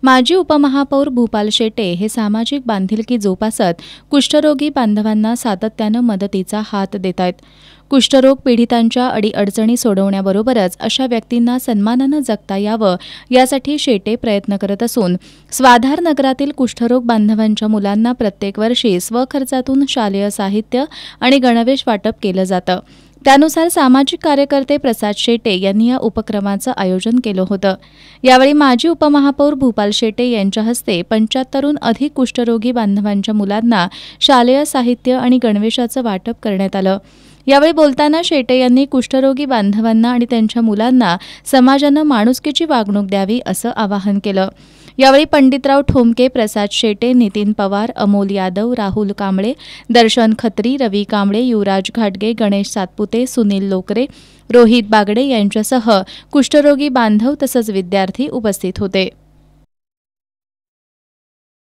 माजी उपमहापौर भूपाल शेटे हे सामाजिक बांधिलकी जोपासत कुष्ठरोगी बांधवांना सातत्यानं मदतीचा हात देत आहेत. कुष्ठरोग पीडितांच्या अडीअडचणी सोडवण्याबरोबरच अशा व्यक्तींना सन्मानानं जगता यावं यासाठी शेटे प्रयत्न करत असून स्वाधार नगरातील कुष्ठरोग बांधवांच्या मुलांना प्रत्येक वर्षी स्वखर्चातून शालेय साहित्य आणि गणवेश वाटप केलं जातं. त्यानुसार सामाजिक कार्यकर्ते प्रसाद शेटे यांनी या उपक्रमाचं आयोजन केलं होतं. यावेळी माजी उपमहापौर भूपाल शेटे यांच्या हस्ते 75हून अधिक कुष्ठरोगी बांधवांच्या मुलांना शालेय साहित्य आणि गणवेशाचं वाटप करण्यात आलं. यावेळी बोलताना शेटे यांनी कुष्ठरोगी बांधवांना आणि त्यांच्या मुलांना समाजानं माणुसकीची वागणूक द्यावी असं आवाहन केलं. यावेळी पंडितराव ठोंबके, प्रसाद शेटे, नितीन पवार, अमोल यादव, राहुल कांबळे, दर्शन खत्री, रवी कांबळे, युवराज घाटगे, गणेश सातपुते, सुनील लोकरे, रोहित बागडे यांच्यासह कुष्ठरोगी बांधव तसंच विद्यार्थी उपस्थित होते.